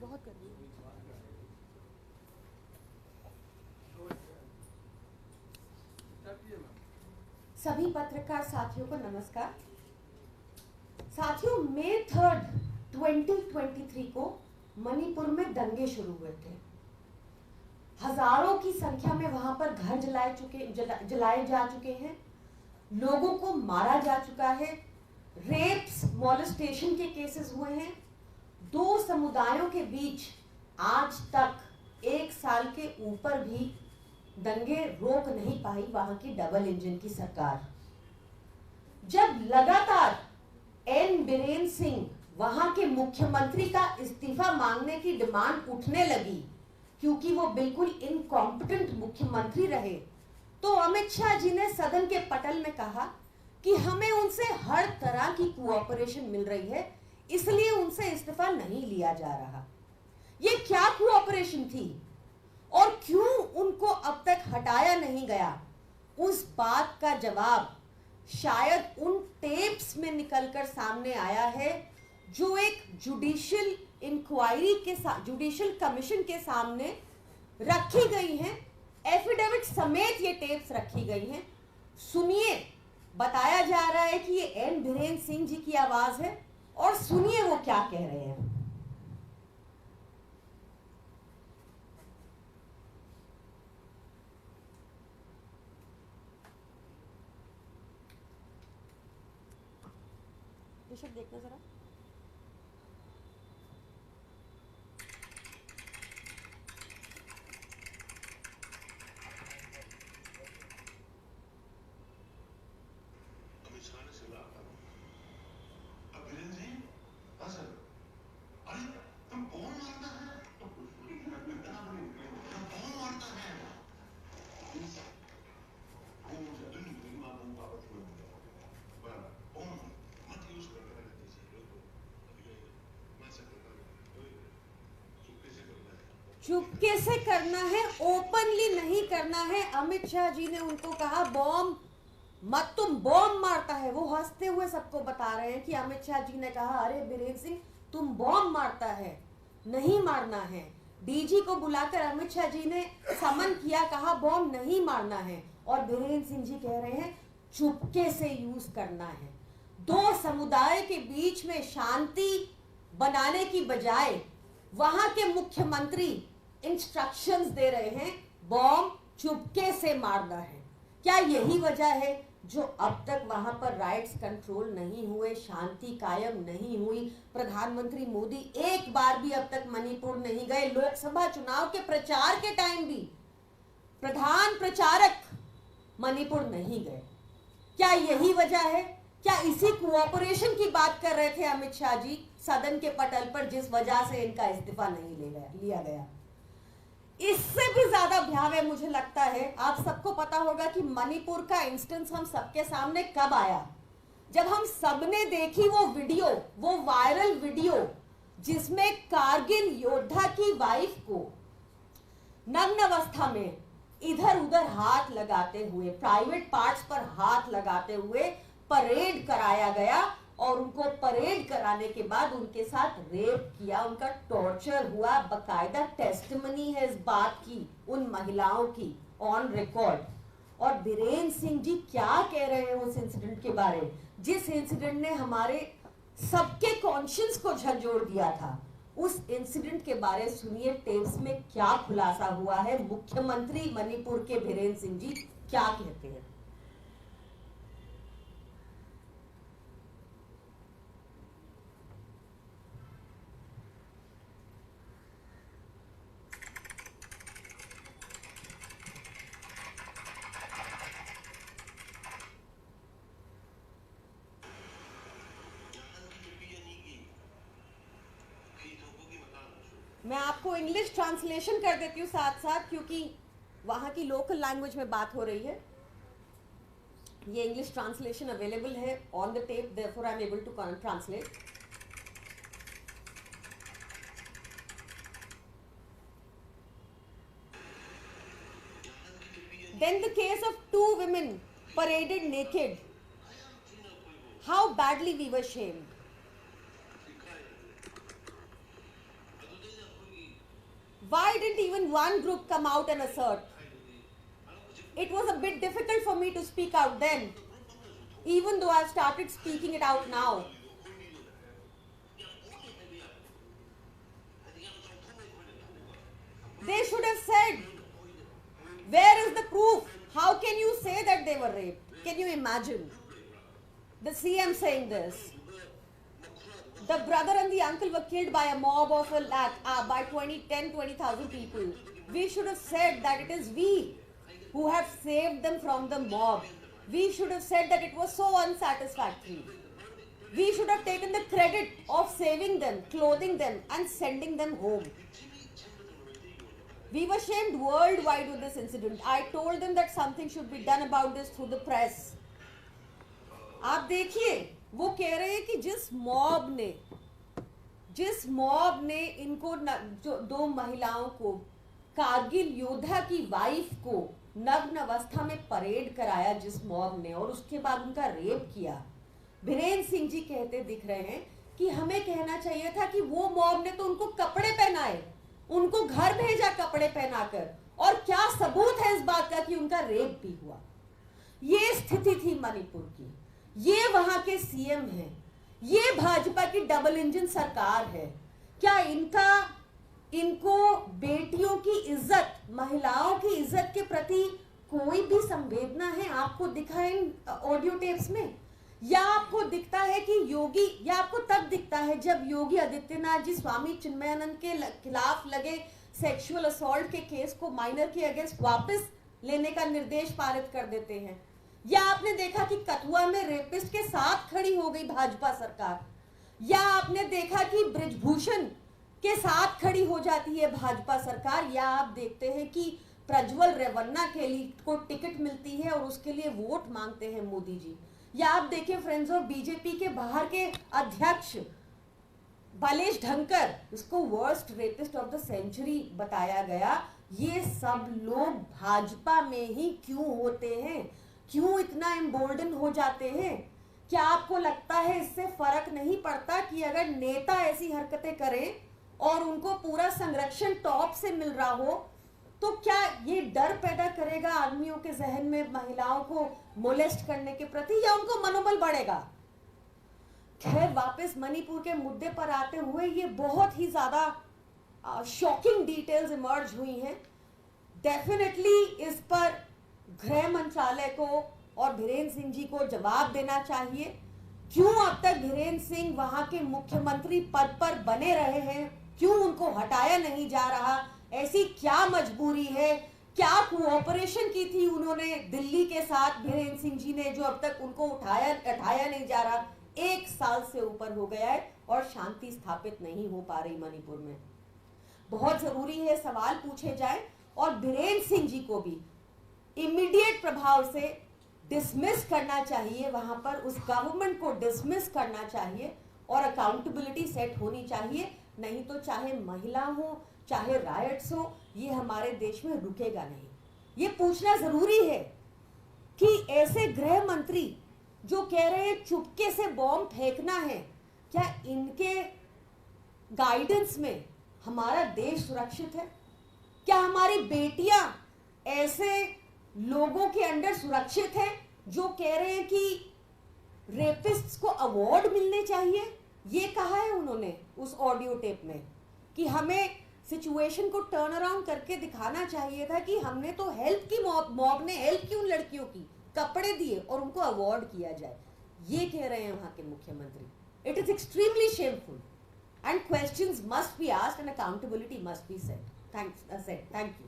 बहुत कर रही है। सभी पत्रकार साथियों को नमस्कार। साथियों, मई 3, 2023 को मणिपुर में दंगे शुरू हुए थे। हजारों की संख्या में वहां पर घर जलाए जा चुके हैं, लोगों को मारा जा चुका है, रेप्स, मॉलेस्टेशन के केसेस हुए हैं। दो समुदायों के बीच आज तक 1 साल के ऊपर भी दंगे रोक नहीं पाई वहां की डबल इंजन की सरकार। जब लगातार एन बीरेन सिंह वहां के मुख्यमंत्री का इस्तीफा मांगने की डिमांड उठने लगी, क्योंकि वो बिल्कुल इनकॉम्पिटेंट मुख्यमंत्री रहे, तो अमित शाह जी ने सदन के पटल में कहा कि हमें उनसे हर तरह की कोऑपरेशन मिल रही है, इसलिए उनसे इस्तीफा नहीं लिया जा रहा। ये क्या कोऑपरेशन थी और क्यों उनको अब तक हटाया नहीं गया, उस बात का जवाब शायद उन टेप्स में निकलकर सामने आया है जो एक जुडिशियल इंक्वायरी के साथ, जुडिशियल कमीशन के सामने रखी गई हैं। एफिडेविट समेत ये टेप्स रखी गई हैं। सुनिए, बताया जा रहा है कि ये एन बीरेन सिंह जी की आवाज है, और सुनिए वो क्या कह रहे हैं। ऋषभ, देखना जरा। चुपके से करना है, ओपनली नहीं करना है। अमित शाह जी ने उनको कहा बॉम्ब मत, तुम बॉम्ब मारता है। वो हंसते हुए सबको बता रहे हैं कि अमित शाह जी ने कहा अरे बीरेन सिंह तुम बॉम्ब मारता है, नहीं मारना है। डीजी को बुलाकर अमित शाह जी ने समन किया, कहा बॉम्ब नहीं मारना है, और बीरेन सिंह जी कह रहे हैं चुपके से यूज करना है। दो समुदाय के बीच में शांति बनाने की बजाय वहां के मुख्यमंत्री इंस्ट्रक्शंस दे रहे हैं बॉम्ब चुपके से मारना है। क्या यही वजह है जो अब तक वहां पर राइट्स कंट्रोल नहीं हुए, शांति कायम नहीं हुई? प्रधानमंत्री मोदी एक बार भी अब तक मणिपुर नहीं गए। लोकसभा चुनाव के प्रचार के टाइम भी प्रधान प्रचारक मणिपुर नहीं गए। क्या यही वजह है? क्या इसी कोऑपरेशन की बात कर रहे थे अमित शाह जी सदन के पटल पर, जिस वजह से इनका इस्तीफा नहीं लिया गया? इससे भी ज्यादा भयावह मुझे लगता है, आप सबको पता होगा कि मणिपुर का इंस्टेंस हम सबके सामने कब आया, जब हम सबने देखी वो वीडियो, वो वायरल वीडियो जिसमें कारगिल योद्धा की वाइफ को नग्न अवस्था में इधर उधर हाथ लगाते हुए, प्राइवेट पार्ट्स पर हाथ लगाते हुए परेड कराया गया, और उनको परेड कराने के बाद उनके साथ रेप किया, उनका टॉर्चर हुआ। बकायदा टेस्टिमनी है इस बात की उन महिलाओं की, ऑन रिकॉर्ड। और बीरेन सिंह जी क्या कह रहे हैं उस इंसिडेंट के बारे, जिस इंसिडेंट ने हमारे सबके कॉन्शियंस को झकझोर दिया था। उस इंसिडेंट के बारे सुनिए, टेप्स में क्या खुलासा हुआ है, मुख्यमंत्री मणिपुर के बीरेन सिंह जी क्या कहते हैं। मैं आपको इंग्लिश ट्रांसलेशन कर देती हूँ साथ साथ, क्योंकि वहाँ की लोकल लैंग्वेज में बात हो रही है। ये इंग्लिश ट्रांसलेशन अवेलेबल है on the tape, therefore I am able to translate. Then the case of 2 women paraded naked. How badly we were shamed. Why didn't even one group come out and assert? It was a bit difficult for me to speak out then, even though I've started speaking it out now. They should have said, where is the proof? How can you say that they were raped? Can you imagine the CM saying this? The brother and the uncle were killed by a mob of by 20,000 people. We should have said that it is we who have saved them from the mob. We should have said that it was so unsatisfactory. We should have taken the credit of saving them, clothing them, and sending them home. We were shamed worldwide with this incident. I told them that something should be done about this through the press. आप देखिए, वो कह रहे हैं कि जिस mob ने इनको जो 2 महिलाओं को, कारगिल योद्धा की वाइफ को नग्न अवस्था में परेड कराया जिस मॉब ने, और उसके बाद उनका रेप किया, बीरेन्द्र सिंह जी कहते दिख रहे हैं कि हमें कहना चाहिए था कि वो मॉब ने तो उनको कपड़े पहनाए, उनको घर भेजा कपड़े पहनाकर, और क्या सबूत है इस बात का कि उनका रेप भी हुआ। ये स्थिति थी मणिपुर की, ये वहां के सीएम हैं, ये भाजपा की डबल इंजन सरकार है। क्या इनको बेटियों की इज्जत, महिलाओं की इज्जत के प्रति कोई भी संवेदना है? आपको दिखा इन ऑडियो टेप्स में? या आपको दिखता है कि योगी, या आपको तब दिखता है जब योगी आदित्यनाथ जी स्वामी चिन्मयानंद के खिलाफ लगे सेक्सुअल असॉल्ट के केस को माइनर के अगेंस्ट वापस लेने का निर्देश पारित कर देते हैं? या आपने देखा कि कठुआ में रेपिस्ट के साथ खड़ी हो गई भाजपा सरकार? या आपने देखा कि ब्रिजभूषण के साथ खड़ी हो जाती है भाजपा सरकार? या आप देखते हैं कि प्रज्वल रेवन्ना के लिए को टिकट मिलती है और उसके लिए वोट मांगते हैं मोदी जी? या आप देखें फ्रेंड्स ऑफ बीजेपी के बाहर के अध्यक्ष बालेश ढंकर, इसको worst rapist of the century बताया गया। ये सब लोग भाजपा में ही क्यों होते हैं? क्यों इतना एम्बोल्डन हो जाते हैं? क्या आपको लगता है इससे फर्क नहीं पड़ता कि अगर नेता ऐसी हरकतें करें और उनको पूरा संरक्षण टॉप से मिल रहा हो, तो क्या ये डर पैदा करेगा आदमियों के जहन में महिलाओं को मोलेस्ट करने के प्रति, या उनको मनोबल बढ़ेगा? खैर, वापस मणिपुर के मुद्दे पर आते हुए, ये बहुत ही ज्यादा शॉकिंग डिटेल्स इमर्ज हुई हैं। डेफिनेटली इस पर गृह मंत्रालय को और बीरेन्द्र सिंह जी को जवाब देना चाहिए। क्यों अब तक बीरेन्द्र सिंह वहां के मुख्यमंत्री पद पर बने रहे हैं? क्यों उनको हटाया नहीं जा रहा? ऐसी क्या मजबूरी है? क्या कोऑपरेशन की थी उन्होंने दिल्ली के साथ बीरेन्द्र सिंह जी ने, जो अब तक उनको हटाया नहीं जा रहा? 1 साल से ऊपर हो गया है और शांति स्थापित नहीं हो पा रही मणिपुर में। बहुत जरूरी है सवाल पूछे जाए, और बीरेन्द्र सिंह जी को भी इमीडिएट प्रभाव से डिसमिस करना चाहिए, वहां पर उस गवर्नमेंट को डिसमिस करना चाहिए और अकाउंटेबिलिटी सेट होनी चाहिए। नहीं तो चाहे महिला हो, चाहे राइट्स हो, ये हमारे देश में रुकेगा नहीं। ये पूछना जरूरी है कि ऐसे गृह मंत्री जो कह रहे हैं चुपके से बॉम्ब फेंकना है, क्या इनके गाइडेंस में हमारा देश सुरक्षित है? क्या हमारी बेटियां ऐसे लोगों के अंडर सुरक्षित हैं जो कह रहे हैं कि रेपिस्ट्स को अवार्ड मिलने चाहिए? ये कहा है उन्होंने उस ऑडियो टेप में कि हमें सिचुएशन को टर्न अराउंड करके दिखाना चाहिए था कि हमने तो हेल्प की, मॉब ने हेल्प की उन लड़कियों की, कपड़े दिए और उनको अवार्ड किया जाए। ये कह रहे हैं वहां के मुख्यमंत्री। It is extremely shameful and questions must be asked and accountability must be set. Thank you.